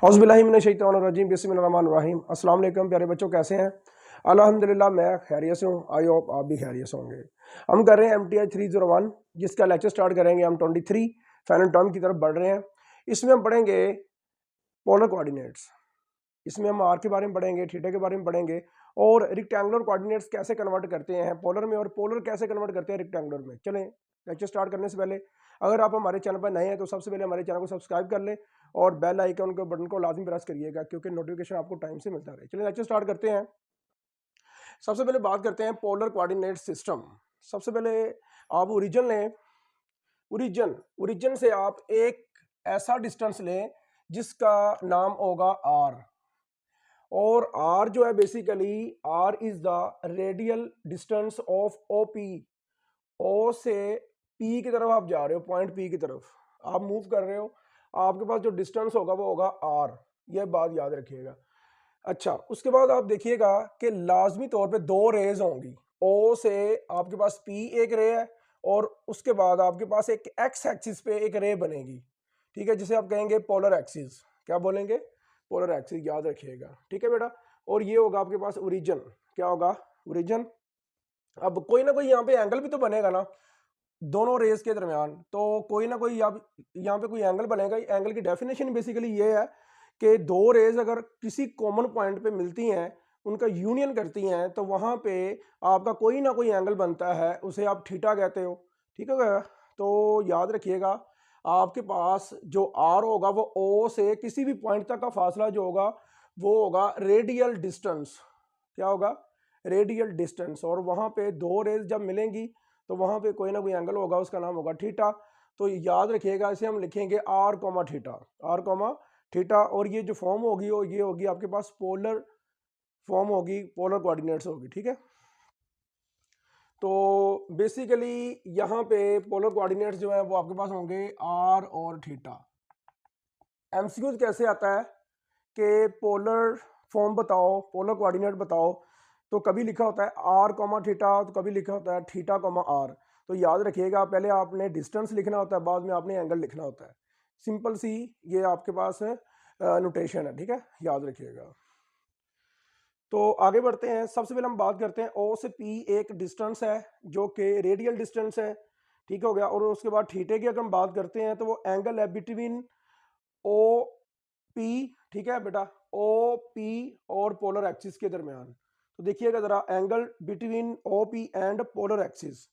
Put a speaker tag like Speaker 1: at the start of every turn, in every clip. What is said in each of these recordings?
Speaker 1: औज़ुबिल्लाहिमिनश्शैतानिर्रजीम बिस्मिल्लाहिर्रहमानिर्रहीम। अस्सलाम वालेकुम प्यारे बच्चों, कैसे हैं? अल्हम्दुलिल्लाह मैं खैरियत से हूँ। आई होप आप भी खैरियत से होंगे। हम कर रहे हैं MTI 301 जिसका लेक्चर स्टार्ट करेंगे हम 23 फाइनल टर्म की तरफ बढ़ रहे हैं। इसमें हम पढ़ेंगे पोलर कोऑर्डिनेट्स, इसमें हम आर के बारे में पढ़ेंगे, थीटा के बारे में पढ़ेंगे और रेक्टेंगुलर कोऑर्डिनेट्स कैसे कन्वर्ट करते हैं पोलर में और पोलर कैसे कन्वर्ट करते हैं रेक्टेंगुलर में। चलें लेक्चर स्टार्ट करने से पहले अगर आप हमारे चैनल पर नए हैं तो सबसे पहले हमारे चैनल को सब्सक्राइब कर लें और बेल आइकन के बटन को लाजमी प्रेस करिएगा क्योंकि नोटिफिकेशन आपको टाइम से मिलता रहे। चलिए लेक्चर स्टार्ट करते हैं। सबसे पहले बात करते हैं पोलर कोऑर्डिनेट सिस्टम। सबसे पहले आप ओरिजिन लें। ओरिजिन से आप एक ऐसा डिस्टेंस लें जिसका नाम होगा आर, और आर जो है basically R is the radial distance of O P. O से पी की तरफ आप जा रहे हो, पॉइंट पी की तरफ आप मूव कर रहे हो, आपके पास जो डिस्टेंस होगा वो होगा आर। यह बात याद रखिएगा। अच्छा, उसके बाद आप देखिएगा कि लाजमी तौर पे दो रेज होंगी। ओ से आपके पास पी एक रे है और उसके बाद आपके पास एक एक्स एक्सिस पे एक रे बनेगी, ठीक है, जिसे आप कहेंगे पोलर एक्सिस। क्या बोलेंगे? पोलर एक्सिस, याद रखिएगा, ठीक है बेटा। और ये होगा आपके पास ओरिजिन। क्या होगा? ओरिजिन। अब कोई ना कोई यहाँ पे एंगल भी तो बनेगा ना दोनों रेस के दरमियान, तो कोई ना कोई यहाँ पे कोई एंगल बनेगा। एंगल की डेफिनेशन बेसिकली ये है कि दो रेज अगर किसी कॉमन पॉइंट पे मिलती हैं, उनका यूनियन करती हैं, तो वहाँ पे आपका कोई ना कोई एंगल बनता है, उसे आप थीटा कहते हो, ठीक है। तो याद रखिएगा आपके पास जो आर होगा वो ओ से किसी भी पॉइंट तक का फासला जो होगा वो होगा रेडियल डिस्टेंस। क्या होगा? Radial distance. और वहाँ पे दो रेज जब मिलेंगी तो वहाँ पे कोई ना कोई एंगल होगा, उसका नाम होगा थीटा। तो याद रखिएगा, इसे हम लिखेंगे r comma theta, r comma theta. और ये जो फॉर्म होगी वो ये होगी आपके पास पोलर फॉर्म होगी, पोलर कोऑर्डिनेट्स होगी, ठीक है। तो बेसिकली यहाँ पे पोलर कोऑर्डिनेट्स जो है वो आपके पास होंगे आर और थीटा। एमसीक्यूज कैसे आता है कि पोलर फॉर्म बताओ, पोलर कोऑर्डिनेट बताओ, तो कभी लिखा होता है आर कॉमा थीटा, तो कभी लिखा होता है थीटा कॉमा आर। तो याद रखिएगा, पहले आपने डिस्टेंस लिखना होता है, बाद में आपने एंगल लिखना होता है। सिंपल सी ये आपके पास नोटेशन है, ठीक है, याद रखिएगा। तो आगे बढ़ते हैं। सबसे पहले हम बात करते हैं ओ से पी एक डिस्टेंस है जो कि रेडियल डिस्टेंस है, ठीक हो गया। और उसके बाद थीटे की अगर हम बात करते हैं तो वो एंगल है बिटवीन ओ पी, ठीक है बेटा, ओ पी और पोलर एक्सिस के दरमियान। तो देखिएगा जरा, angle between O P and polar axis.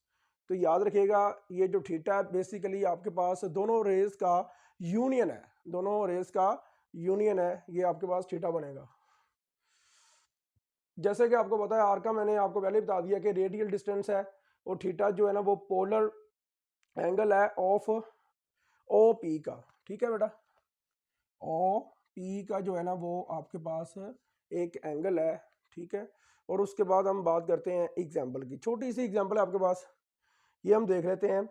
Speaker 1: तो याद रखिएगा ये जो थीटा है बेसिकली आपके पास दोनों रेज का यूनियन है, दोनों रेज का यूनियन है, ये आपके पास थीटा बनेगा। जैसे कि आपको पता है आर का मैंने आपको पहले बता दिया कि रेडियल डिस्टेंस है, और थीटा जो है ना वो पोलर एंगल है ऑफ ओ पी का, ठीक है बेटा। ओ पी का जो है ना वो आपके पास एक एंगल है, ठीक है। और उसके बाद हम बात करते हैं एग्जाम्पल की। छोटी सी एग्जाम्पल है आपके पास, ये हम देख लेते हैं।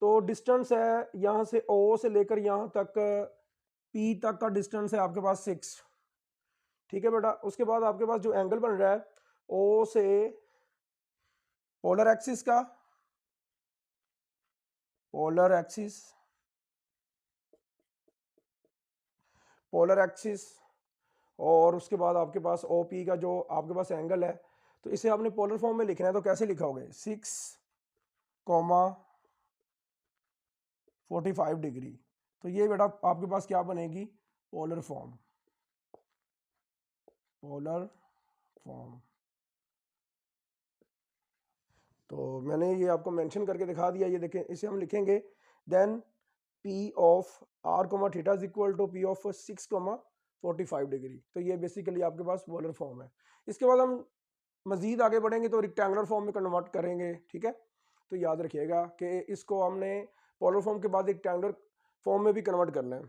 Speaker 1: तो डिस्टेंस है यहाँ से ओ से लेकर यहाँ तक पी तक का डिस्टेंस है आपके पास 6, ठीक है बेटा। उसके बाद आपके पास जो एंगल बन रहा है ओ से पोलर एक्सिस का, पोलर एक्सिस, पोलर एक्सिस, और उसके बाद आपके पास ओ पी का जो आपके पास एंगल है, तो इसे आपने पोलर फॉर्म में लिखना है। तो कैसे लिखोगे? 6,45 डिग्री। तो ये बेटा आपके पास क्या बनेगी? Polar form, polar form. तो मैंने ये आपको मेंशन करके दिखा दिया, ये देखें, इसे हम लिखेंगे then P of r comma theta is equal to P of 6,45 degree. तो ये बेसिकली आपके पास पोलर फॉर्म है। इसके बाद हम मजीद आगे बढ़ेंगे तो रेक्टेंगुलर फॉर्म में कन्वर्ट करेंगे, ठीक है। तो याद रखिएगा कि इसको हमने पोलर फॉर्म के बाद रेक्टेंगुलर फॉर्म में भी कन्वर्ट करना है।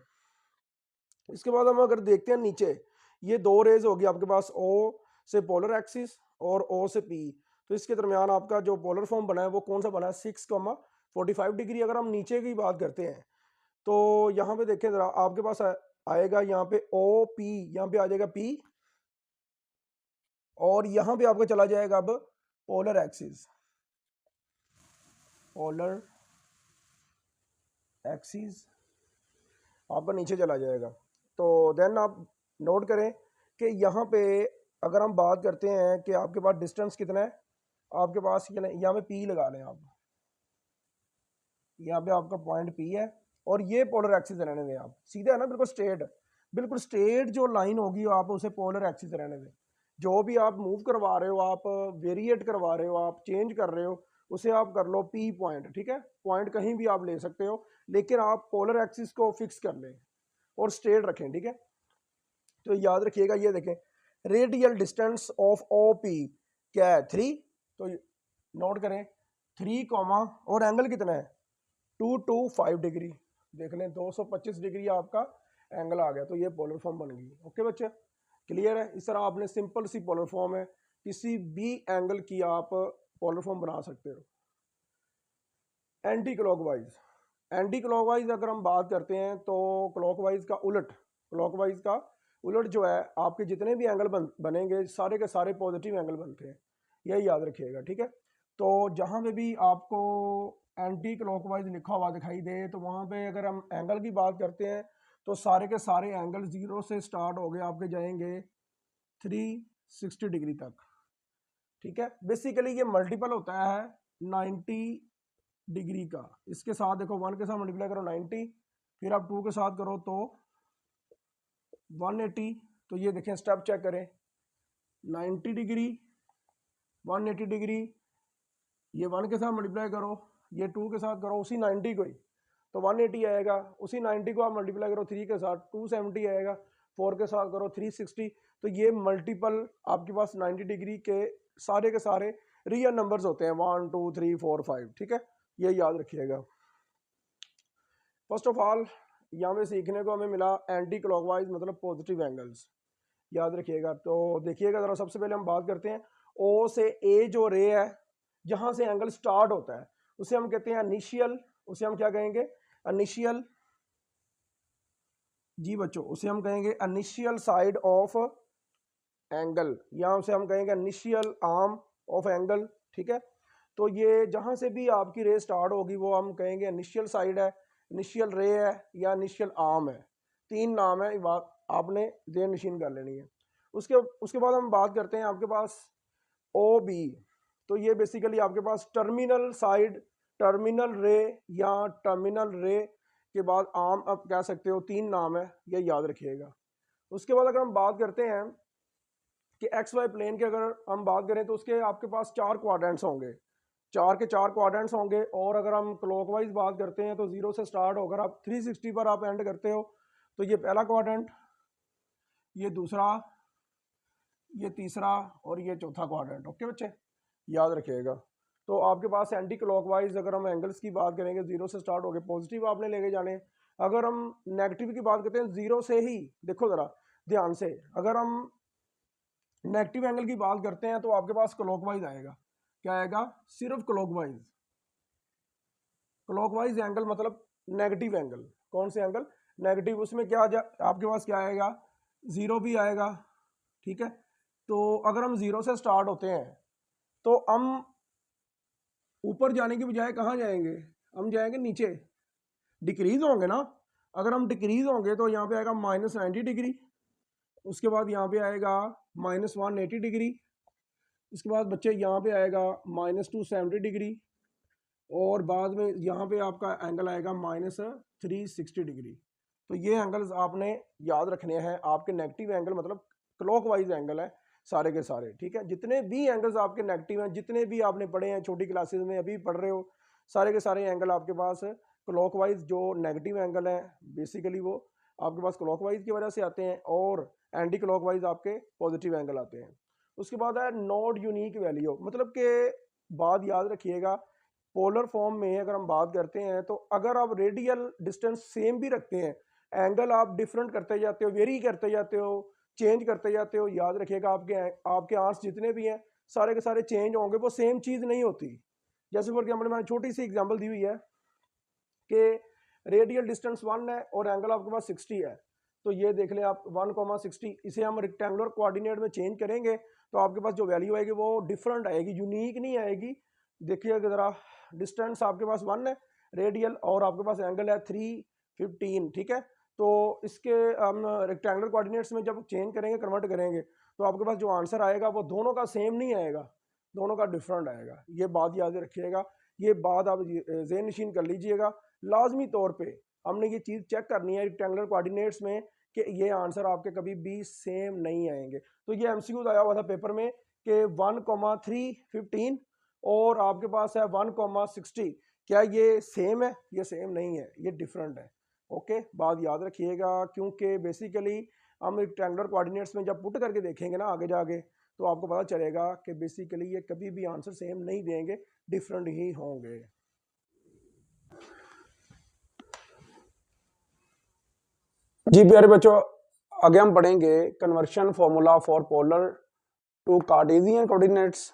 Speaker 1: इसके बाद हम अगर देखते हैं नीचे, ये दो रेज होगी आपके पास ओ से पोलर एक्सिस और ओ से पी। तो इसके दरमियान आपका जो पोलर फॉर्म बना है वो कौन सा बना है? 6,45 डिग्री। अगर हम नीचे की बात करते हैं तो यहाँ पे देखें जरा, आपके पास आएगा यहाँ पे ओ पी, यहाँ पे आ जाएगा पी, और यहाँ पे आपका चला जाएगा अब पोलर एक्सिस, पोलर एक्सिस आपका नीचे चला जाएगा। तो देन आप नोट करें कि यहाँ पे अगर हम बात करते हैं कि आपके पास डिस्टेंस कितना है, आपके पास यहाँ पे पी लगा लें आप, यहाँ पे आपका पॉइंट पी है और ये पोलर एक्सिस रहने दें आप, सीधा है ना, बिल्कुल स्ट्रेट जो लाइन होगी आप उसे पोलर एक्सिस रहने दें। जो भी आप मूव करवा रहे हो, आप वेरिएट करवा रहे हो, आप चेंज कर रहे हो, उसे आप कर लो पी पॉइंट, ठीक है। पॉइंट कहीं भी आप ले सकते हो, लेकिन आप पोलर एक्सिस को फिक्स कर लें और स्ट्रेट रखें, ठीक है। तो याद रखिएगा, ये देखें radial distance of O P क्या है 3, तो नोट करें 3 कॉमा और एंगल कितना है 225 डिग्री, देख लें 225 डिग्री आपका एंगल आ गया, तो ये पोलर फॉर्म बन गई। ओके बच्चे, क्लियर है। इस तरह आपने सिंपल सी पोलर फॉर्म है, किसी भी एंगल की आप पोलर फॉर्म बना सकते हो। एंटी क्लॉकवाइज अगर हम बात करते हैं तो क्लॉकवाइज का उलट जो है आपके जितने भी एंगल बनेंगे सारे के सारे पॉजिटिव एंगल बनते हैं, यही याद रखिएगा, ठीक है। तो जहाँ पे भी आपको एंटी क्लॉकवाइज लिखा हुआ दिखाई दे तो वहाँ पे अगर हम एंगल की बात करते हैं तो सारे के सारे एंगल 0 से स्टार्ट हो गए आपके जाएंगे 360 डिग्री तक, ठीक है। बेसिकली ये मल्टीपल होता है 90 डिग्री का। इसके साथ देखो 1 के साथ मल्टीप्लाई करो 90, फिर आप 2 के साथ करो तो 180, तो ये देखें स्टेप चेक करें 90 डिग्री 180 डिग्री, ये 1 के साथ मल्टीप्लाई करो, ये 2 के साथ करो उसी 90 को ही, तो 180 आएगा। उसी 90 को आप मल्टीप्लाई करो 3 के साथ 270 आएगा, 4 के साथ करो 360। तो ये मल्टीपल आपके पास 90 डिग्री के सारे रियल नंबर्स होते हैं 1 2 3 4 5, ठीक है, ये याद रखिएगा। फर्स्ट ऑफ ऑल यहाँ में सीखने को हमें मिला एंटी क्लॉकवाइज मतलब पॉजिटिव एंगल्स, याद रखिएगा। तो देखिएगा ज़रा, सबसे पहले हम बात करते हैं ओ से ए जो रे है जहाँ से एंगल स्टार्ट होता है उसे हम कहते हैं इनिशियल, उसे हम क्या कहेंगे इनिशियल, जी बच्चों उसे हम कहेंगे इनिशियल साइड ऑफ एंगल, या उसे हम कहेंगे इनिशियल आर्म ऑफ एंगल, ठीक है। तो ये जहाँ से भी आपकी रे स्टार्ट होगी वो हम कहेंगे इनिशियल साइड है, इनिशियल रे है या इनिशियल आर्म है, 3 नाम है, आपने जेन मशीन कर लेनी है। उसके बाद हम बात करते हैं आपके पास ओ बी, तो ये बेसिकली आपके पास टर्मिनल साइड, टर्मिनल रे या टर्मिनल रे के बाद आर्म आप कह सकते हो, 3 नाम है, ये याद रखिएगा। उसके बाद अगर हम बात करते हैं कि एक्स वाई प्लेन की अगर हम बात करें तो उसके आपके पास 4 क्वाड्रेंट्स होंगे, 4 के 4 क्वाड्रेंट्स होंगे। और अगर हम क्लॉकवाइज बात करते हैं तो 0 से स्टार्ट होकर आप 360 पर आप एंड करते हो, तो ये पहला क्वाड्रेंट, ये दूसरा, ये तीसरा और ये चौथा क्वाड्रेंट। ओके बच्चे, याद रखिएगा। तो आपके पास एंटी क्लॉकवाइज अगर हम एंगल्स की बात करेंगे 0 से स्टार्ट हो गए, पॉजिटिव आपने लेके जाने। अगर हम नेगेटिव की बात करते हैं 0 से ही, देखो ज़रा ध्यान से, अगर हम नेगेटिव एंगल की बात करते हैं तो आपके पास क्लॉकवाइज आएगा, क्या आएगा सिर्फ क्लॉकवाइज। क्लॉकवाइज एंगल मतलब नेगेटिव एंगल, कौन से एंगल नेगेटिव, उसमें क्या आपके पास क्या आएगा 0 भी आएगा, ठीक है। तो अगर हम 0 से स्टार्ट होते हैं तो हम ऊपर जाने की बजाय कहाँ जाएंगे, हम जाएंगे नीचे, डिक्रीज होंगे ना। अगर हम डिक्रीज होंगे तो यहाँ पे आएगा -90 डिग्री, उसके बाद यहाँ पे आएगा -180 डिग्री, इसके बाद बच्चे यहाँ पे आएगा -270 डिग्री, और बाद में यहाँ पे आपका एंगल आएगा -360 डिग्री। तो ये एंगल्स आपने याद रखने हैं। आपके नेगेटिव एंगल मतलब क्लॉकवाइज एंगल है सारे के सारे, ठीक है। जितने भी एंगल्स आपके नेगेटिव हैं, जितने भी आपने पढ़े हैं छोटी क्लासेस में, अभी पढ़ रहे हो, सारे के सारे एंगल आपके पास क्लॉकवाइज जो नेगेटिव एंगल है बेसिकली वो आपके पास क्लॉकवाइज की वजह से आते हैं, और एंटी क्लॉकवाइज आपके पॉजिटिव एंगल आते हैं। उसके बाद है नॉट यूनिक वैल्यू, मतलब कि बात याद रखिएगा, पोलर फॉर्म में अगर हम बात करते हैं तो अगर आप रेडियल डिस्टेंस सेम भी रखते हैं, एंगल आप डिफरेंट करते जाते हो, वेरी करते जाते हो, चेंज करते जाते हो, याद रखिएगा आपके आर्ट्स जितने भी हैं सारे के सारे चेंज होंगे, वो सेम चीज़ नहीं होती। जैसे फॉर एग्जाम्पल मैंने छोटी सी एग्जाम्पल दी हुई है कि रेडियल डिस्टेंस 1 है और एंगल आपके पास 60 है, तो ये देख लें आप 1,60, इसे हम रेक्टेंगुलर कोऑर्डिनेट में चेंज करेंगे तो आपके पास जो वैल्यू आएगी वो डिफरेंट आएगी, यूनिक नहीं आएगी। देखिएगा ज़रा, डिस्टेंस आपके पास 1 है रेडियल और आपके पास एंगल है 315, ठीक है। तो इसके हम रेक्टेंगुलर कोऑर्डिनेट्स में जब चेंज करेंगे, कन्वर्ट करेंगे, तो आपके पास जो आंसर आएगा वो दोनों का सेम नहीं आएगा, दोनों का डिफरेंट आएगा। ये बात याद रखिएगा, ये बात आप ज़हन नशीन कर लीजिएगा। लाजमी तौर पे हमने ये चीज़ चेक करनी है रेक्टेंगुलर कोऑर्डिनेट्स में कि ये आंसर आपके कभी भी सेम नहीं आएंगे। तो ये एमसीक्यू आया हुआ था पेपर में कि 1,315 और आपके पास है 1,60, क्या ये सेम है? ये सेम नहीं है, ये डिफरेंट है। ओके, बात याद रखिएगा, क्योंकि बेसिकली हम रेक्टेंगुलर कोऑर्डिनेट्स में जब पुट करके देखेंगे ना आगे जाके, तो आपको पता चलेगा कि बेसिकली ये कभी भी आंसर सेम नहीं देंगे, डिफरेंट ही होंगे। जी प्यारे बच्चों, आगे हम पढ़ेंगे conversion formula for polar to Cartesian coordinates.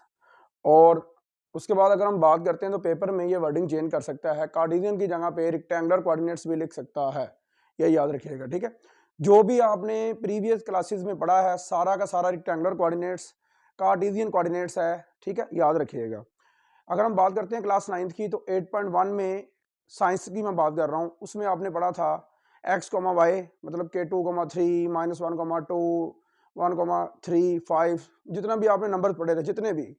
Speaker 1: और उसके बाद अगर हम बात करते हैं तो पेपर में ये वर्डिंग चेंज कर सकता है, कार्टेशियन की जगह पे रेक्टेंगुलर कोऑर्डिनेट्स भी लिख सकता है, ये याद रखिएगा। ठीक है, जो भी आपने प्रीवियस क्लासेस में पढ़ा है सारा का सारा रेक्टेंगुलर कोऑर्डिनेट्स कार्टेशियन कोऑर्डिनेट्स है। ठीक है, याद रखिएगा। अगर हम बात करते हैं क्लास 9th की, तो 8.1 में साइंस की मैं बात कर रहा हूँ, उसमें आपने पढ़ा था x, y मतलब के 2,3 -1,2 1,3 5, जितना भी आपने नंबर पढ़े थे, जितने भी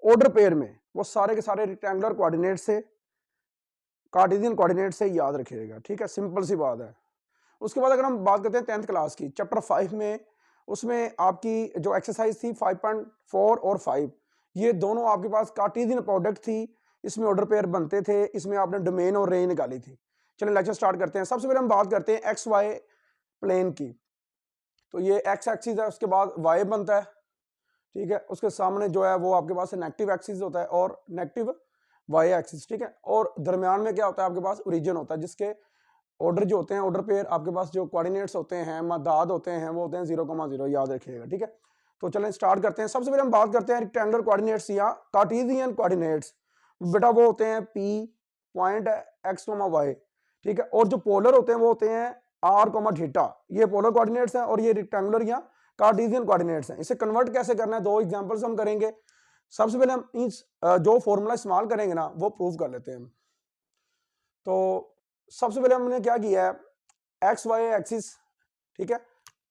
Speaker 1: ऑर्डर पेयर में, वो सारे के सारे रेक्टेंगुलर कोऑर्डिनेट से कार्टेशियन कोऑर्डिनेट से याद रखिएगा। ठीक है, सिंपल सी बात है। उसके बाद अगर हम बात करते हैं 10th क्लास की, चैप्टर 5 में, उसमें आपकी जो एक्सरसाइज थी 5.4 और 5, ये दोनों आपके पास कार्टेशियन प्रोडक्ट थी, इसमें ऑर्डर पेयर बनते थे, इसमें आपने डोमेन और रेंज निकाली थी। चलिए लेक्चर स्टार्ट करते हैं। सबसे पहले हम बात करते हैं एक्स वाई प्लेन की। तो ये एक्स एक्सिस है, उसके बाद वाई बनता है। ठीक है, उसके सामने जो है वो आपके पास नेगेटिव एक्सिस होता है और नेगेटिव वाई एक्सिस। ठीक है, और दरमियान में क्या होता है, आपके पास ओरिजिन होता है, जिसके ऑर्डर जो होते हैं, ऑर्डर पेयर आपके पास जो कोऑर्डिनेट्स होते हैं, मदाद होते हैं, वो होते हैं 0,0, याद रखिएगा। ठीक है, तो चलें स्टार्ट करते हैं। सबसे पहले हम बात करते हैं रेक्टेंगुलर कोऑर्डिनेट्स या कार्टेशियन कोऑर्डिनेट्स। बेटा वो होते हैं पी पॉइंट एक्स, वाई। ठीक है, और जो पोलर होते हैं वो होते हैं आर, थीटा। ये पोलर कोऑर्डिनेट्स हैं और ये रेक्टेंगुलर या कार्टेशियन कोऑर्डिनेट्स हैं। इसे कन्वर्ट कैसे करना है, दो एग्जांपल्स हम करेंगे। सबसे पहले हम इस जो फॉर्मूला इस्तेमाल करेंगे ना, वो प्रूव कर लेते हैं। तो सबसे पहले हमने क्या किया है, एक्स वाई एक्सिस। ठीक है,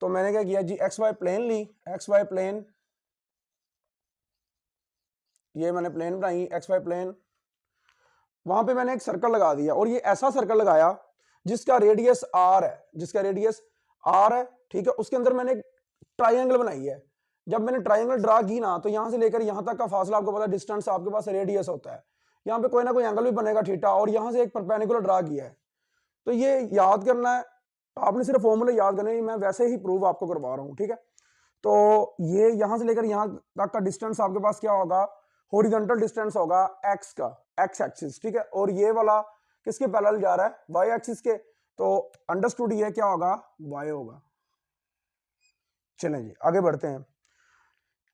Speaker 1: तो मैंने क्या किया जी, एक्स वाई प्लेन ली, एक्स वाई प्लेन, ये मैंने प्लेन बनाई एक्स वाई प्लेन। वहां पे मैंने एक सर्कल लगा दिया, और ये ऐसा सर्कल लगाया जिसका रेडियस आर है, जिसका रेडियस आर है। ठीक है, उसके अंदर मैंने एक ट्राइंगल बनाई है। जब मैंने ट्राइंगल ड्रा की ना, तो यहां से लेकर यहां तक का फासला आपको पता है, डिस्टेंस आपके पास रेडियस होता है। यहाँ पे कोई ना कोई एंगल भी बनेगा थीटा, और यहां से एक परपेंडिकुलर ड्रा किया है। तो ये याद करना है, आपने सिर्फ फॉर्मूले याद करने, मैं वैसे ही प्रूव आपको करवा रहा हूँ। ठीक है, तो ये यहां से लेकर यहां तक का डिस्टेंस आपके पास क्या होगा, हॉरिजॉन्टल डिस्टेंस होगा एक्स का, एक्स एक्सिस। ठीक है, और ये वाला किसके पैरेलल जा रहा है, वाई एक्सिस के। तो अंडरस्टूड ये क्या होगा, वाई होगा। चलें जी आगे बढ़ते हैं।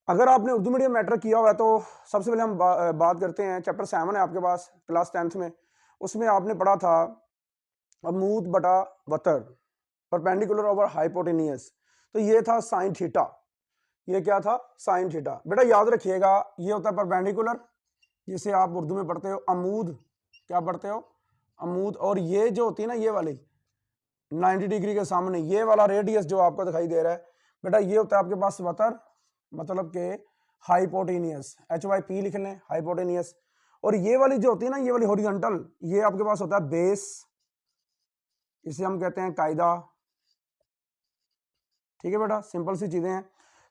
Speaker 1: अगर आपने उर्दू मीडियम मैट्रिक किया हुआ है, तो सबसे पहले हम बात करते हैं, चैप्टर 7 है आपके पास क्लास 10th में। उसमें आपने पढ़ा था अमूद बटा वतर, परपेंडिकुलर ओवर हाइपोटेनियस। तो ये था साइन थीटा, ये क्या था, साइन थीटा। बेटा याद रखिएगा, ये होता है परपेंडिकुलर, जिसे आप उर्दू में पढ़ते हो अमूद, क्या पढ़ते हो, अमूद। और ये जो होती है ना, ये वाली 90 डिग्री के सामने ये वाला रेडियस जो आपको दिखाई दे रहा है, बेटा ये होता है आपके पास वतर, मतलब के हाइपोटेनियस, HYP लिख लें, हाइपोटेनियस। और ये वाली जो होती है ना, ये वाली हॉरिजॉन्टल, ये आपके पास होता है बेस, इसे हम कहते हैं कायदा। ठीक है बेटा, सिंपल सी चीजें हैं।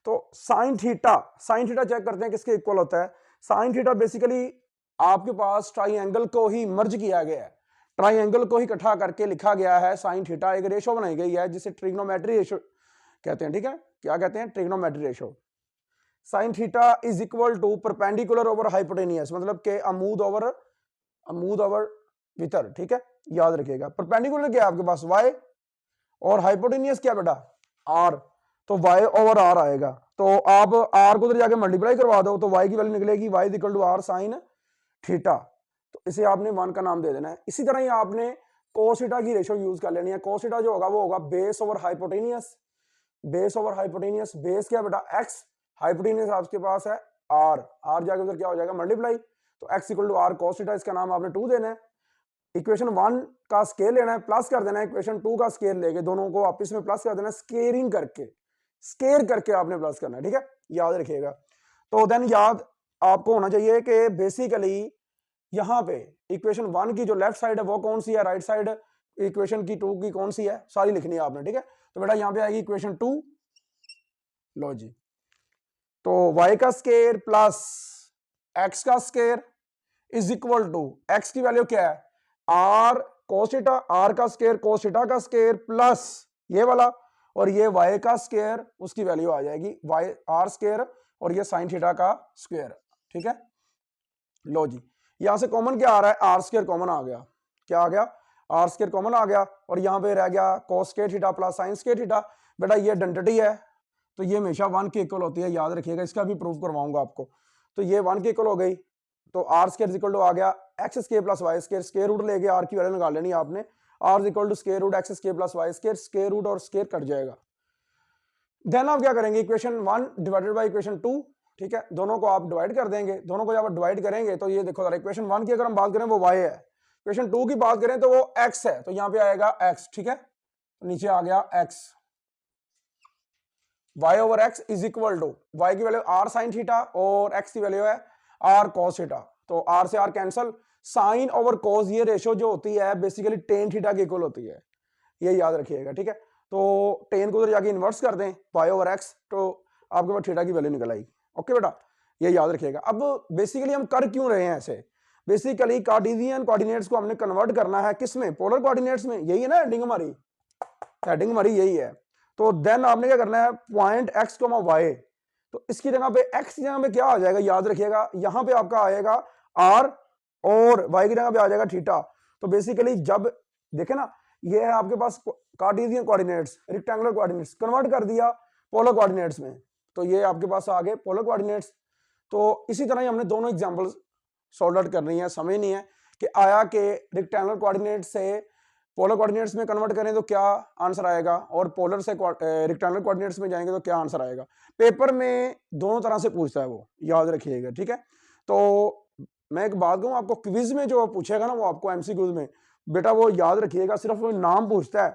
Speaker 1: तो sine theta, sine theta check करते हैं किसके इक्वल होता है। साइन थीटा बेसिकली आपके पास ट्राइंगल को ही मर्ज किया गया है, ट्राइंगल को ही इकट्ठा करके लिखा गया है साइन थीटा। एक रेशो बनाई गई है जिसे ट्रिग्नोमेट्री रेशो कहते हैं। ठीक है, क्या कहते हैं, trigonometry ratio. Sine theta is equal to perpendicular over hypotenuse, मतलब के अमूद ओवर वितर। ठीक है, याद रखिएगा। परपेंडिकुलर क्या है आपके पास, वाई, और हाइपोटेनियस क्या बेटा, आर। तो y ओवर आर आएगा। तो आप r को उधर जाके मल्टीप्लाई करवा दो, तो y की वैल्यू निकलेगी y equal to r sine theta. तो इसे आपने 1 का नाम दे देना है। इसी तरह ही आपने cos थीटा की रेशो यूज कर लेनी है। cos थीटा जो होगा वो होगा base over hypotenuse, base over hypotenuse. Base क्या बेटा, x, हाइपोटेनियस आपके पास है r, r जाके उधर क्या हो जाएगा, मल्टीप्लाई। तो x equal to r cos theta, इसका नाम आपने 2 देना है।
Speaker 2: इक्वेशन 1 का स्केयर लेना है, प्लस कर देना है इक्वेशन 2 का स्केयर लेके, दोनों को आपस में प्लस कर देना है, स्केयरिंग करके, स्केयर करके आपने प्लस करना है, ठीक है, याद रखिएगा। तो देन याद आपको होना चाहिए कि बेसिकली यहां पे इक्वेशन 1 की जो लेफ्ट साइड है वो कौन सी है, राइट साइड इक्वेशन की 2 की कौन सी है, सारी लिखनी है आपने, ठीक है। तो बेटा यहां पे आएगी इक्वेशन 2, लो जी, तो y का स्केयर प्लस x का square is equal to, x की वैल्यू क्या है, r cos थीटा, r का स्केयर cos थीटा का स्केयर प्लस ये वाला, और ये y का स्केयर उसकी वैल्यू आ जाएगी y r स्केयर, और ये sin थीटा का स्क्वायर, ठीक है। लो जी, यहां से कॉमन क्या आ रहा है, आर स्क्वायर कॉमन आ गया, क्या आ गया, आर स्क्वायर कॉमन आ गया, और यहां पे रह गया cos square theta plus sin square theta. बेटा ये आइडेंटिटी है तो ये हमेशा 1 के इक्वल होती है, याद रखिएगा, इसका भी प्रूफ करवाऊंगा आपको। तो ये 1 के इक्वल हो गई, तो आर स्क्वायर इक्वल टू आ गया x square plus y square, square root लेके आर की वैल्यू निकाल लेनी आपने, r equal to square root x square plus y square, square root और स्क्वायर कट जाएगा। देन आप क्या करेंगे, इक्वेशन 1 डिवाइडेड बाय इक्वेशन 2, ठीक है, दोनों को आप डिवाइड कर देंगे, दोनों को जब आप डिवाइड करेंगे तो ये देखो, इक्वेशन 1 की अगर हम बात करें वो y है, इक्वेशन 2 की बात करें तो वो x है, तो यहां पे आएगा x, ठीक है, तो नीचे आ गया x, y over x is equal to, y की वैल्यू r साइन थीटा और x की वैल्यू है r cos थीटा, तो r से r cancel, sine over cos ये रेशियो जो होती है बेसिकली टेन थीटा के इक्वल होती है, ये याद रखिएगा, ठीक है। तो टेन को उधर जाके इन्वर्स कर दें y ओवर x, तो आपके पास थीटा की वैल्यू निकल आई, ओके बेटा, ये याद रखिएगा। अब बेसिकली हम कर क्यों रहे हैं ऐसे, बेसिकली कार्टेशियन कोऑर्डिनेट्स को हमने कन्वर्ट करना है किस में, पोलर कोऑर्डिनेट्स में, यही है ना हेडिंग हमारी, हेडिंग हमारी यही है। तो देन आपने क्या करना है, पॉइंट x, y, तो इसकी जगह पे x की जगह पे क्या आ जाएगा, याद रखिएगा, यहां पे आपका आएगा r और y की जगह पे आ जाएगा थीटा। तो बेसिकली जब देखे ना, ये है आपके पास Cartesian coordinates, rectangular coordinates convert कर दिया पोलर कोऑर्डिनेट्स में, तो ये आपके पास आ गए पोलर कोऑर्डिनेट्स। तो इसी तरह ही हमने दोनों एग्जांपल्स सॉल्व आउट करनी है, समझनी है कि आया कि रेक्टेंगुलर कोऑर्डिनेट से पोलर कोऑर्डिनेट्स में कन्वर्ट करें तो क्या आंसर आएगा, और पोलर से रेक्टेंगुलर कोऑर्डिनेट्स में जाएंगे तो क्या आंसर आएगा। पेपर में दोनों तरह से पूछता है वो, याद रखिएगा, ठीक है। तो मैं एक बात कहूँ आपको, क्विज में जो पूछेगा ना वो आपको एमसीक्यूज में, बेटा वो याद रखिएगा, सिर्फ वो नाम पूछता है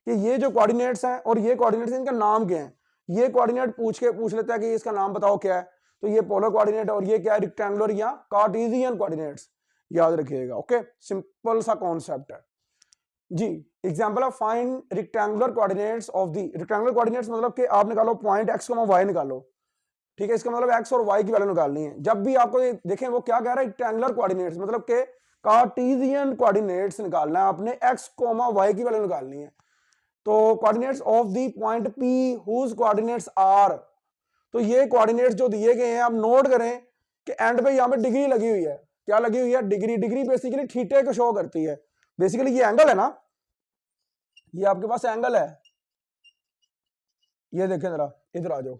Speaker 2: कि ये जो कोऑर्डिनेट्स हैं और ये कोऑर्डिनेट्स, इनका नाम क्या है, ये कोऑर्डिनेट पूछ लेता है कि इसका नाम बताओ क्या है, तो ये पोलर कोऑर्डिनेट और ये क्या है, रेक्टेंगुलर या कार्टेशियन कोऑर्डिनेट्स, याद रखिएगा, ओके, सिंपल सा कॉन्सेप्ट है जी। Example of find rectangular coordinates of the, rectangular coordinates मतलब कि आप निकालो पॉइंट x, y निकालो, ठीक है, इसका मतलब x और y की वैल्यू निकालनी है। जब भी आपको देखें वो क्या कह रहा है, रेक्टेंगुलर कोऑर्डिनेट्स मतलब के कार्टेशियन कोऑर्डिनेट्स निकालना है आपने, x, y की वैल्यू निकालनी है। तो coordinates of the point P whose coordinates are, तो ये कोऑर्डिनेट्स जो दिए गए हैं आप नोट करें कि एंड पे यहां पे डिग्री लगी हुई है, क्या लगी हुई है, डिग्री, डिग्री बेसिकली थीटे को शो करती है, बेसिकली ये एंगल है ना, ये आपके पास एंगल है, ये देखें जरा, इधर आ जाओ,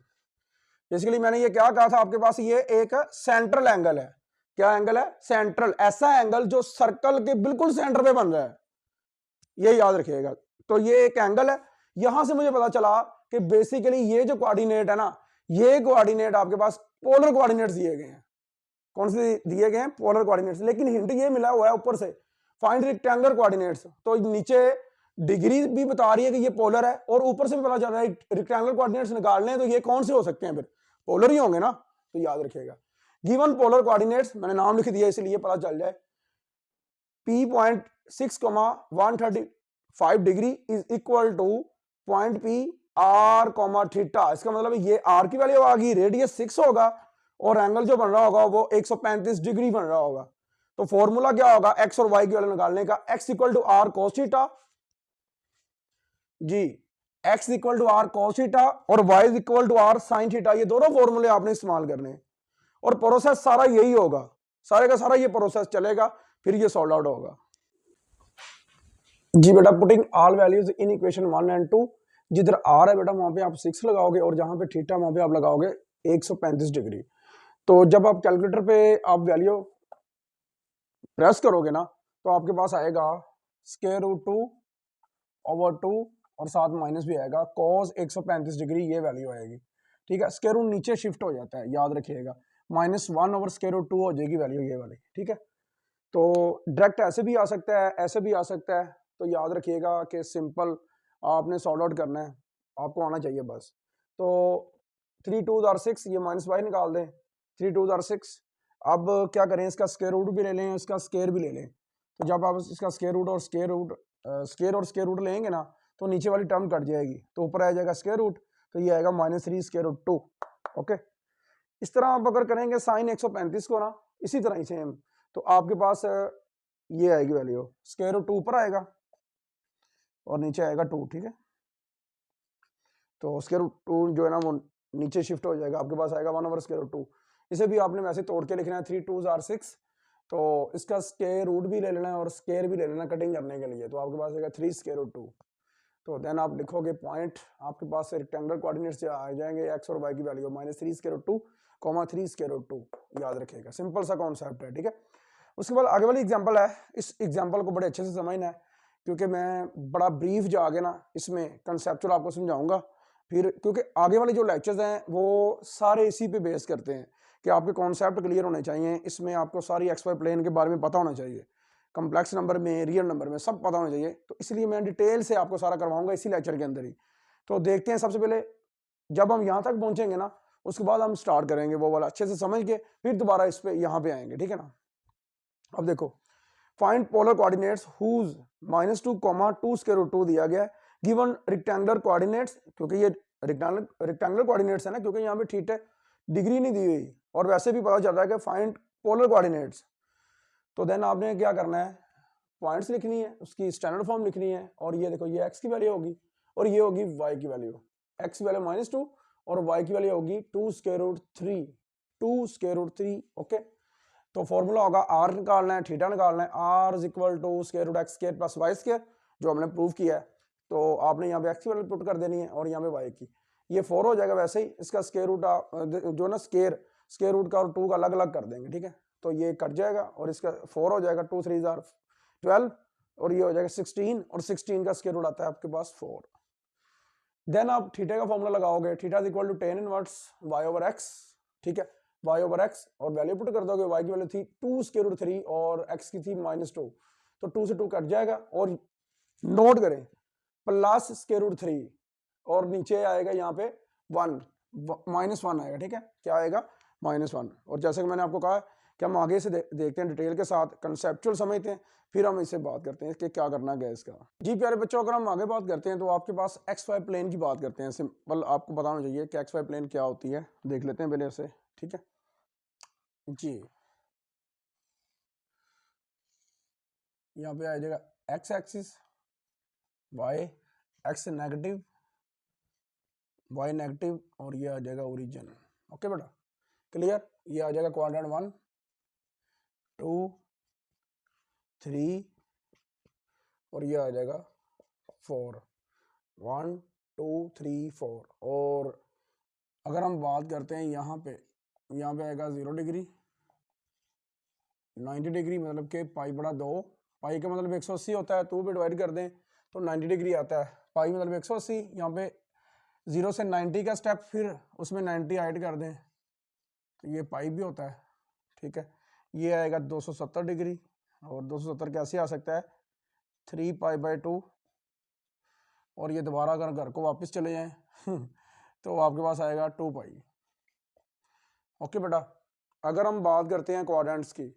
Speaker 2: बेसिकली मैंने ये क्या कहा था आपके पास, ये एक सेंट्रल एंगल है, क्या एंगल है, सेंट्रल, ऐसा एंगल जो सर्कल के बिल्कुल सेंटर पे बन रहा है, ये याद रखिएगा। तो ये एक एंगल है, यहां से मुझे पता चला कि बेसिकली ये जो कोऑर्डिनेट है ना, ये कोऑर्डिनेट आपके पास पोलर कोऑर्डिनेट्स दिए गए हैं, कौन से दिए गए हैं, पोलर कोऑर्डिनेट्स, लेकिन हिंट ये मिला हुआ है ऊपर से, फाइंड रेक्टेंगुलर कोऑर्डिनेट्स, तो नीचे डिग्री भी बता रही है कि ये पोलर है, और ऊपर से भी पता चल रहा है रेक्टेंगुलर कोऑर्डिनेट्स निकालने हैं, तो ये कौन से हो सकते हैं, फिर पोलर ही होंगे ना, तो याद रखिएगा। गिवन पोलर कोऑर्डिनेट्स, मैंने नाम लिख दिया इसलिए पता चल जाए, P.6,135 degree is equal two point P r, theta, इसका मतलब ये r की वैल्यू आ गई, रेडियस 6 होगा और एंगल जो बन रहा होगा वो 135 डिग्री बन रहा होगा। तो फॉर्मूला क्या होगा x और y की वैल्यू निकालने का, x equal to r cos theta जी, x equal to r cos theta और y equal to r sin theta, ये दोनों फॉर्मूले आपने इस्तेमाल करने हैं, और प्रोसेस सारा यही होगा, सारे का सारा ये प्रोसेस चलेगा, फिर ये सॉल्व आउट होगा जी। बेटा putting all values in equation 1 and 2, जिधर r है बेटा वहां पे आप 6 लगाओगे, और जहां पे थीटा वहां पे आप लगाओगे 135 डिग्री। तो जब आप कैलकुलेटर पे आप वैल्यू प्रेस करोगे ना, तो आपके पास आएगा स्क्वायर रूट 2 ओवर 2 और साथ माइनस भी आएगा, cos 135 डिग्री ये वैल्यू आएगी, ठीक है। स्क्वायर रूट नीचे शिफ्ट हो जाता है, याद रखिएगा, -1 ओवर स्क्वायर रूट 2 हो जाएगी वैल्यू ये वाली, ठीक है। तो डायरेक्ट ऐसे भी आ सकता है, ऐसे भी आ सकता है। तो याद रखिएगा कि सिंपल आपने सॉर्ट आउट करना है, आपको आना चाहिए बस। तो 3 2 आर 6, ये -y निकाल दें, 3 2 आर 6। अब क्या करें, इसका स्क्वायर रूट भी ले लें, इसका स्क्वायर भी ले लें। तो जब आप इसका स्क्वायर रूट और स्क्वायर रूट लेंगे ना, तो नीचे वाली टर्म कट जाएगी, तो ऊपर आ जाएगा स्क्वायर रूट, तो ये आएगा -3 स्क्वायर रूट 2। ओके, इस तरह आप अगर करेंगे साइन 135 को ना, इसी तरह ही सेम, तो आपके पास ये आएगी वैल्यू, स्क्वायर रूट 2 ऊपर आएगा और नीचे आएगा 2, ठीक है। तो स्क्वायर रूट 2 जो है ना वो नीचे शिफ्ट हो जाएगा, आपके पास आएगा 1/√2। इसे भी आपने वैसे तोड़ के लिखना है, 3 2 आर 6। तो इसका स्क्वायर रूट भी ले लेना है और स्क्वायर भी ले लेना कटिंग करने के लिए, तो आपके पास आएगा 3 स्क्वायर रूट 2। तो देन आप लिखोगे पॉइंट, आपके पास रेक्टेंगुलर कोऑर्डिनेट से आ जाएंगे एक्स और वाई की value -3 square root 2, 3 square root 2, याद रखिएगा, सिंपल सा कॉन्सेप्ट है, ठीक है। उसके बाद आगे वाली एग्जांपल है, इस एग्जांपल को बड़े अच्छे से समझना है, क्योंकि मैं बड़ा ब्रीफ जाके ना इसमें कंसेप्चुअल आपको समझाऊंगा फिर, क्योंकि आगे वाले जो लेक्चर्स हैं वो सारे इसी पे बेस करते हैं कि आपके कॉन्सेप्ट क्लियर होने चाहिए, इसमें आपको सारी एक्स वाई प्लेन के बारे में पता होना चाहिए, कम्प्लेक्स नंबर में, रियल नंबर में, सब पता होना चाहिए। तो इसलिए मैं डिटेल से आपको सारा करवाऊंगा इसी लेक्चर के अंदर ही। तो देखते हैं, सबसे पहले जब हम यहाँ तक पहुंचेंगे ना, उसके बाद हम स्टार्ट करेंगे वो वाला अच्छे से समझ के, फिर दोबारा इस पे यहाँ पे आएंगे, ठीक है ना। अब देखो, find polar coordinates whose -2, 2 square root 2 दिया गया है, गिवन रेक्टेंगुलर कोऑर्डिनेट्स, क्योंकि ये रेक्टेंगुलर कोऑर्डिनेट्स है ना, क्योंकि यहाँ पे थीटा डिग्री नहीं दी हुई, और वैसे भी पता चल रहा है कि फाइंड पोलर कोऑर्डिनेट्स। तो देन आपने क्या करना है, पॉइंट्स लिखनी है, उसकी स्टैंडर्ड फॉर्म लिखनी है, और ये देखो ये एक्स की वैल्यू होगी और ये होगी वाई की वैल्यू, एक्स की वैल्यू -2 और वाई की वैल्यू होगी 2 square root 3, 2 square root 3। Okay, तो फॉर्मूला होगा आर निकालना है, थीटा निकालना है, r is equal to square root x square plus y square, जो हमने प्रूव किया है। तो आपने यहाँ पे एक्स की वैल्यू पुट कर देनी है और यहाँ पे वाई की, ये 4 हो जाएगा। वैसे ही इसका स्क्वायर रूट जो ना स्क्वायर रूट का और 2 का अलग अलग कर देंगे, ठीक है। तो ये कट जाएगा और इसका 4 हो जाएगा, 2 3 आर 12, और ये हो जाएगा 16, और 16 का स्क्वायर रूट आता है आपके पास 4। देन आप थीटा का फॉर्मूला लगाओगे, theta is equal to tan inverse y over x, ठीक है, y ओवर x, और वैल्यू पुट कर दोगे, y की वैल्यू थी 2 स्क्वायर रूट 3 और x की थी -2, तो 2 से 2 कट जाएगा, और नोट करें प्लस स्क्वायर रूट 3, और नीचे आएगा यहाँ पे 1 -1 आएगा, ठीक है, क्या आएगा -1। और जैसे कि मैंने आपको कहा कि हम आगे से देखते हैं डिटेल के साथ, कंसेप्चुअल समझते हैं, फिर हम इससे बात करते हैं कि क्या करना है इसका। जी प्यारे बच्चों, अगर हम आगे बात करते हैं तो आपके पास एक्स वाई प्लेन की बात करते हैं। सिंपल आपको बताना चाहिए कि एक्स वाई प्लेन क्या होती है, देख लेते हैं पहले से, ठीक है जी। यहाँ पे आ जाएगा x axis, y x negative, y negative, और ये आ जाएगा ओरिजिन। ओके बेटा, क्लियर। ये आ जाएगा क्वाड्रेंट 1 2 3, और ये आ जाएगा 4, 1 2 3 4। और अगर हम बात करते हैं यहाँ पे आएगा 0 डिग्री, 90 डिग्री, मतलब कि पाई बड़ा 2, पाई का मतलब 180 होता है, 2 पे डिवाइड कर दें तो 90 डिग्री आता है, पाई मतलब 180। यहाँ पे 0 से 90 का स्टेप, फिर उसमें 90 ऐड कर दें तो ये पाई भी होता है, ठीक है। ये आएगा 270 डिग्री, और 270 कैसे आ सकता है, 3 पाई बाई 2, और ये दोबारा अगर घर को वापस चले जाएं तो आपके पास आएगा 2 पाई। ओके बेटा, अगर हम बात करते हैं क्वाड्रेंट्स की,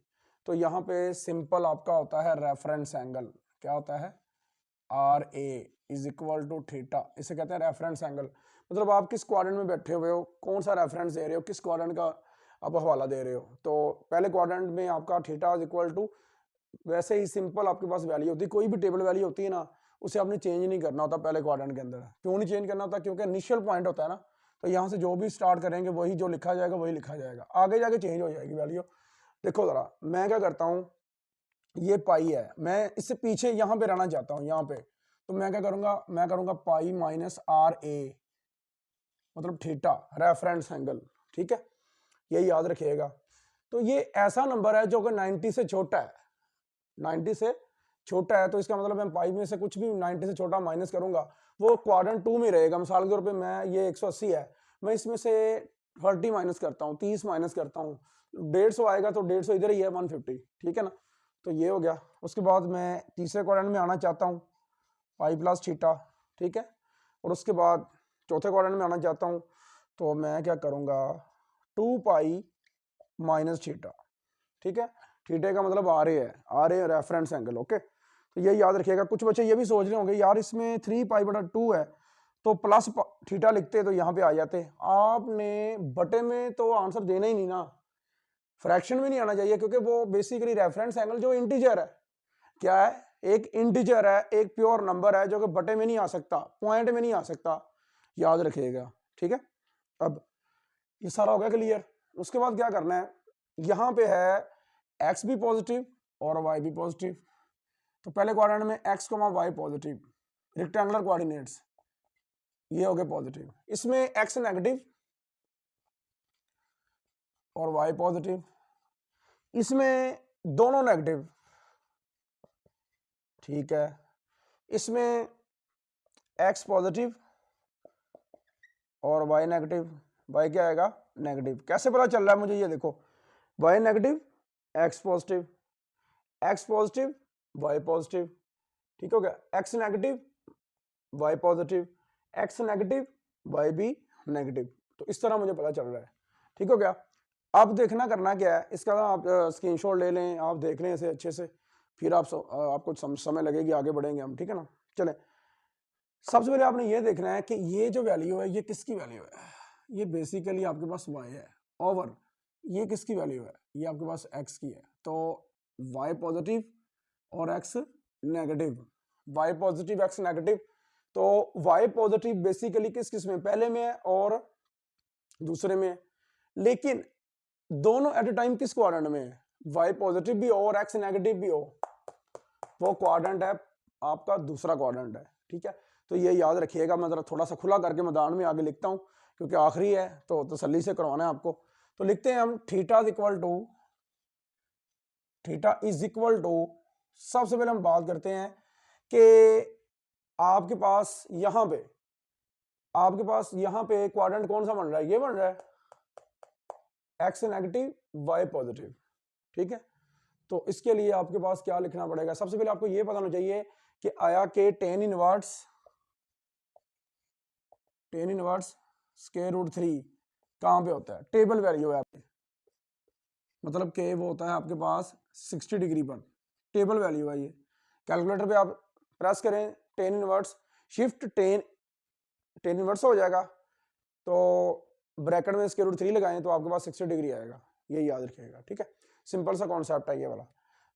Speaker 2: तो यहाँ पे सिंपल आपका होता है रेफरेंस एंगल, क्या होता है, R A is equal to theta, इसे कहते हैं रेफरेंस एंगल। मतलब आप किस क्वाड्रेंट में बैठे हुए हो, कौन सा रेफरेंस दे रहे हो, किस क्वाड्रेंट का आप हवाला दे रहे हो। तो पहले क्वाड्रेंट में आपका थीटा इज इक्वल टू, वैसे ही सिंपल आपके पास वैल्यू होती है, कोई भी टेबल वैल्यू होती है ना, उसे आपने चेंज नहीं करना होता पहले क्वाड्रेंट के अंदर। क्यों नहीं चेंज करना होता, क्योंकि इनिशियल पॉइंट होता है ना, तो यहाँ से जो भी स्टार्ट करेंगे वही जो लिखा जाएगा वही लिखा जाएगा, आगे जाके चेंज हो जाएगी वैल्यू। देखो जरा, मैं क्या करता हूँ, ये पाई है, मैं इससे पीछे यहाँ पे रहना चाहता हूँ यहाँ पे, तो मैं क्या करूंगा, मैं करूंगा पाई माइनस आर ए, मतलब थीटा रेफरेंस एंगल, ठीक है, ये याद रखिएगा। तो ये ऐसा नंबर है जो कि 90 से छोटा है, 90 से छोटा है, तो इसका मतलब मैं पाई में से कुछ भी 90 से छोटा माइनस करूंगा, वो क्वाड्रेंट 2 में रहेगा। मिसाल के तौर पे मैं ये 180 है, मैं इसमें से 30 माइनस करता हूँ, 30 माइनस करता हूँ, 150 आएगा, तो 150 इधर ही है, 150, ठीक है ना। तो ये हो गया। उसके बाद मैं तीसरे क्वाड्रेंट में आना चाहता हूँ, पाई प्लस थीटा, ठीक है। और उसके बाद चौथे क्वाड्रेंट में आना चाहता हूँ, तो मैं क्या करूँगा, 2 पाई माइनस थीटा, ठीक है। थीटे का मतलब आर ए है, R A reference angle, okay. तो ये याद रखिएगा। कुछ बच्चे ये भी सोच रहे होंगे यार इसमें 3 पाई बटा 2 है तो प्लस थीटा लिखते तो यहाँ पे आ जाते। आपने बटे में तो आंसर देना ही नहीं ना, फ्रैक्शन में नहीं आना चाहिए, क्योंकि वो बेसिकली रेफरेंस एंगल जो इंटीजर है, क्या है, एक इंटीजर है, एक प्योर नंबर है जो कि बटे में नहीं आ सकता, पॉइंट में नहीं आ सकता, याद रखिएगा, ठीक है। अब ये सारा हो गया क्लियर। उसके बाद क्या करना है, यहाँ पे है एक्स भी पॉजिटिव और वाई भी पॉजिटिव। तो पहले क्वाड्रेंट में x comma y positive, rectangular coordinates, ये हो गए पॉजिटिव। इसमें एक्स नेगेटिव और वाई पॉजिटिव, इसमें दोनों नेगेटिव, ठीक है। इसमें एक्स पॉजिटिव और वाई नेगेटिव, वाई क्या आएगा, नेगेटिव। कैसे पता चल रहा है मुझे, ये देखो, y negative x positive, x positive y positive, ठीक हो गया। X negative y positive, x negative y भी नेगेटिव। तो इस तरह मुझे पता चल रहा है, ठीक हो गया। अब देखना करना क्या है, इसका आप स्क्रीनशॉट ले लें, आप देख लें इसे अच्छे से, फिर आपको समय लगेगी, आगे बढ़ेंगे हम, ठीक है ना। चले, सबसे पहले आपने ये देखना है कि ये जो वैल्यू है ये किसकी वैल्यू है। ये बेसिकली आपके पास y है, ओवर ये किसकी वैल्यू है, ये आपके पास x की है। तो y पॉजिटिव और x negative, y positive x negative. तो y पॉजिटिव बेसिकली किस में, पहले में है और दूसरे में है, लेकिन दोनों एट ए टाइम किस क्वाड्रेंट में है, y पॉजिटिव भी हो और x नेगेटिव भी हो, वो क्वाड्रेंट है आपका दूसरा क्वाड्रेंट है, ठीक है। तो ये याद रखिएगा। मैं जरा थोड़ा सा खुला करके मैदान में आगे लिखता हूँ, क्योंकि आखिरी है तो तसल्ली से करवाना है आपको। तो लिखते हैं हम थीटा इज इक्वल टू, सबसे पहले हम बात करते हैं कि आपके पास यहाँ पे क्वाड्रेंट कौन सा बन रहा है, ये बन रहा है एक्स नेगेटिव वाई पॉजिटिव, ठीक है। तो इसके लिए आपके पास क्या लिखना पड़ेगा, सबसे पहले आपको ये पता होना चाहिए कि आया के टेन इनवर्स स्क्वायर रूट 3 कहां पे होता है, टेबल वैल्यू है आपके, मतलब के वो होता है आपके पास 60 डिग्री पर, टेबल वैल्यू है ये। कैलकुलेटर पे आप प्रेस करें tan inverse, shift tan inverse हो जाएगा, तो ब्रैकेट में स्क्वायर रूट 3 लगाएं तो आपके पास 60 डिग्री आएगा, ये याद रखिएगा, ठीक है। सिंपल सा कॉन्सेप्ट है ये वाला।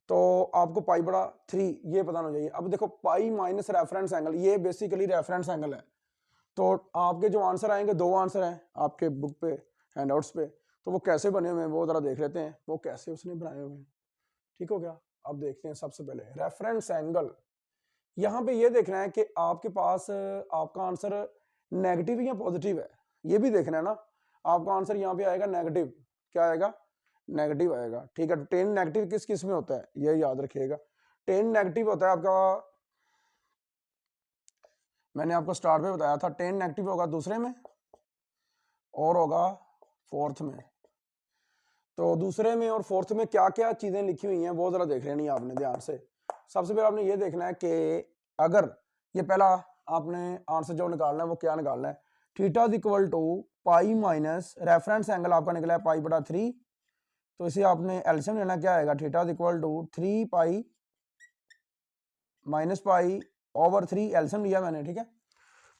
Speaker 2: तो आपको पाई बड़ा 3 ये पता होना चाहिए। अब देखो पाई माइनस रेफरेंस एंगल, ये बेसिकली रेफरेंस एंगल है। तो आपके जो आंसर आएंगे, दो आंसर हैं आपके बुक पे, हैंडआउट्स पे, तो वो कैसे बने हुए हैं वो जरा देख लेते हैं, वो कैसे उसने बनाए हुए हैं, ठीक हो गया। अब देखते हैं सबसे पहले रेफरेंस एंगल। यहाँ पे ये देखना है कि आपके पास आपका आंसर नेगेटिव या पॉजिटिव है, ये भी देखना है ना। आपका आंसर यहाँ पे आएगा नेगेटिव, क्या आएगा, नेगेटिव आएगा, ठीक है। तो टेन नेगेटिव किस में होता है, ये याद रखिएगा। टेन नेगेटिव होता है आपका, मैंने आपको स्टार्ट में बताया था, टेन नेगेटिव होगा दूसरे में और होगा फोर्थ में। तो दूसरे में और फोर्थ में क्या क्या चीजें लिखी हुई हैं वो जरा देख लेनी है आपने ध्यान से। सबसे पहले आपने ये देखना है कि अगर ये पहला आपने आंसर जो निकालना है वो क्या निकालना है, theta is equal to pi minus reference angle आपका निकला है पाई बटा 3, तो इसे आपने एलसीएम लेना, क्या आएगा, theta is equal to 3 pi minus pi over 3, LCM लिया मैंने, ठीक है।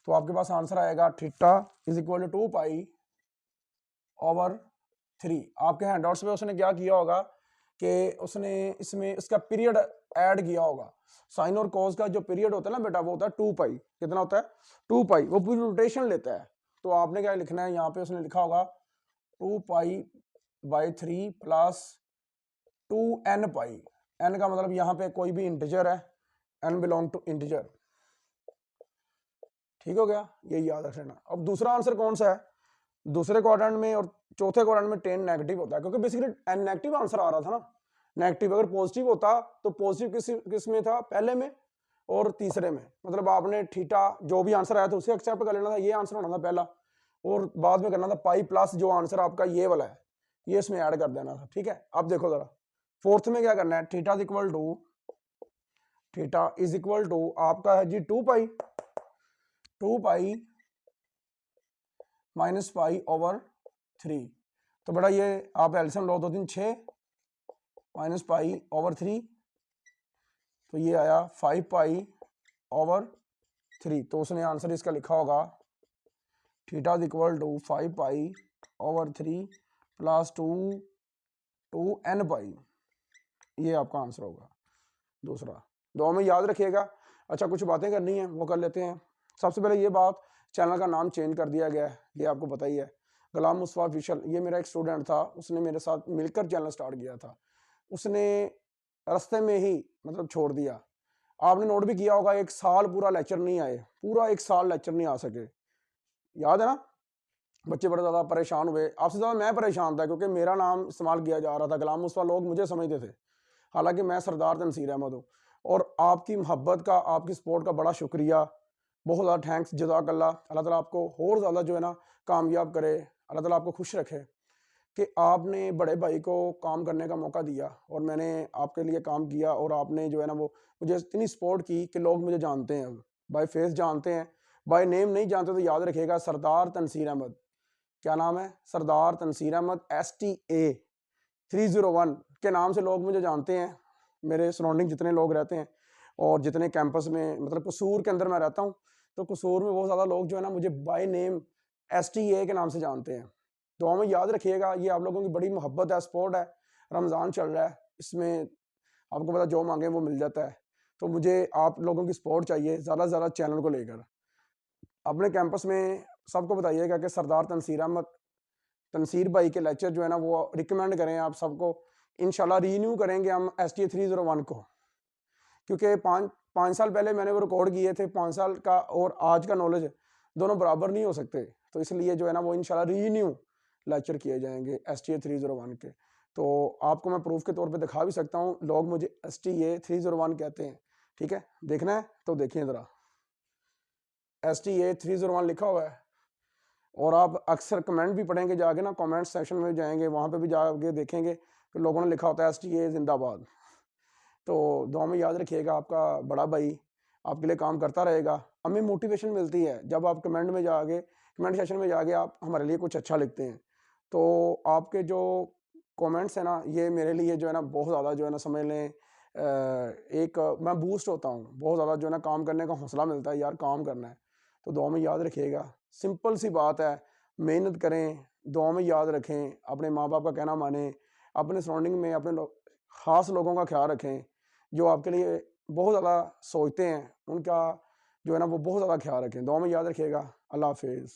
Speaker 2: तो आपके पास आंसर आएगा theta is equal to 2 pi over 3। आपके हैंडआउट्स में उसने क्या किया होगा कि उसने इसमें इसका पीरियड ऐड किया होगा, साइन और कॉस का जो पीरियड होता है ना बेटा, वो होता है 2 पाई, कितना होता है, 2 पाई, वो पूरी रोटेशन लेता है। तो आपने क्या लिखना है, यहाँ पे उसने लिखा होगा 2 pi by 3 plus 2n pi, n का मतलब यहाँ पे कोई भी इंटीजर है, n बिलोंग टू इंटीजर, ठीक हो गया, ये याद रख लेना। अब दूसरा आंसर कौन सा है, दूसरे क्वाड्रेंट में और चौथे क्वाड्रेंट में टेन नेगेटिव होता है, क्योंकि बेसिकली नेगेटिव आंसर आ रहा था ना, नेगेटिव। अगर पॉजिटिव होता तो पॉजिटिव किस में था, पहले में और तीसरे में, मतलब आपने थीटा जो भी आंसर आया था उसे एक्सेप्ट कर लेना था, ये आंसर होना था पहला, और बाद में करना था पाई प्लस जो आंसर आपका ये वाला है, ये इसमें ऐड कर देना था, ठीक है। अब देखो जरा फोर्थ में क्या करना है, थीटा इज इक्वल टू आपका है जी 2 पाई माइनस पाई ओवर 3। तो बेटा ये आप एल्सियम लो, 2 3 6 माइनस पाई ओवर 3, तो ये आया 5 पाई ओवर 3। तो उसने आंसर इसका लिखा होगा theta is equal to 5 pi over 3 plus 2 n pi. ये आपका आंसर होगा दूसरा। दो में याद रखिएगा। अच्छा, कुछ बातें करनी है वो कर लेते हैं। सबसे पहले ये बात, चैनल का नाम चेंज कर दिया गया है, ये आपको पता ही है। गुलाम मुस्तफा ऑफिशियल, ये मेरा एक स्टूडेंट था, उसने मेरे साथ मिलकर चैनल स्टार्ट किया था, उसने रास्ते में ही मतलब छोड़ दिया। आपने नोट भी किया होगा, 1 साल पूरा लेक्चर नहीं आए, पूरा 1 साल लेक्चर नहीं आ सके, याद है ना। बच्चे बड़े ज़्यादा परेशान हुए, आपसे ज़्यादा मैं परेशान था, क्योंकि मेरा नाम इस्तेमाल किया जा रहा था गुलाम मुस्तफा, लोग मुझे समझते थे, हालांकि मैं सरदार तनसीर अहमद हूँ। और आपकी मोहब्बत का, आपकी सपोर्ट का बड़ा शुक्रिया, बहुत ज़्यादा थैंक्स, जज़ाकल्लाह। अल्लाह ताला आपको और ज़्यादा जो है ना कामयाब करे, अल्लाह ताला आपको खुश रखे कि आपने बड़े भाई को काम करने का मौका दिया और मैंने आपके लिए काम किया, और आपने जो है ना वो मुझे इतनी सपोर्ट की कि लोग मुझे जानते हैं, अब बाय फेस जानते हैं, बाय नेम नहीं जानते। तो याद रखिएगा, सरदार तनसीर अहमद, क्या नाम है, सरदार तनसीर अहमद STA 301 के नाम से लोग मुझे जानते हैं। मेरे सराउंडिंग जितने लोग रहते हैं और जितने कैंपस में, मतलब कसूर के अंदर मैं रहता हूँ, तो कसूर में बहुत ज़्यादा लोग जो है ना मुझे बाय नेम STA के नाम से जानते हैं। तो हमें याद रखिएगा, ये आप लोगों की बड़ी मोहब्बत है, सपोर्ट है। रमज़ान चल रहा है, इसमें आपको पता जो मांगे वो मिल जाता है, तो मुझे आप लोगों की सपोर्ट चाहिए ज़्यादा से ज़्यादा चैनल को लेकर। अपने कैंपस में सबको बताइएगा कि सरदार तनसीर अहमद, तनसीर भाई के लेक्चर जो है ना वो रिकमेंड करें आप सबको। इंशाल्लाह रीन्यू करेंगे हम STA 301 को, क्योंकि 5 साल पहले मैंने वो रिकॉर्ड किए थे, 5 साल का और आज का नॉलेज दोनों बराबर नहीं हो सकते, तो इसलिए जो है ना वो इंशाल्लाह रीन्यू लेक्चर किए जाएंगे STA 301 के। तो आपको मैं प्रूफ के तौर पे दिखा भी सकता हूँ, लोग मुझे STA 301 कहते हैं, ठीक है। देखना है तो देखिए ज़रा, STA 301 लिखा हुआ है। और आप अक्सर कमेंट भी पढ़ेंगे जाके ना, कमेंट सेक्शन में जाएंगे, वहाँ पे भी जाके देखेंगे कि लोगों ने लिखा होता है STA जिंदाबाद। तो दुआ में याद रखिएगा, आपका बड़ा भाई आपके लिए काम करता रहेगा। हमें मोटिवेशन मिलती है जब आप कमेंट सेक्शन में जाके आप हमारे लिए कुछ अच्छा लिखते हैं। तो आपके जो कमेंट्स हैं ना, ये मेरे लिए जो है ना बहुत ज़्यादा जो है ना समझ लें, एक मैं बूस्ट होता हूँ, बहुत ज़्यादा जो है ना काम करने का हौसला मिलता है, यार काम करना है। तो दुआ में याद रखिएगा, सिंपल सी बात है, मेहनत करें, दुआ में याद रखें, अपने माँ बाप का कहना मानें, अपने सराउंडिंग में अपने ख़ास लोगों का ख्याल रखें जो आपके लिए बहुत ज़्यादा सोचते हैं, उनका जो है ना वो बहुत ज़्यादा ख्याल रखें। दुआ में याद रखिएगा। अल्लाह हाफिज़।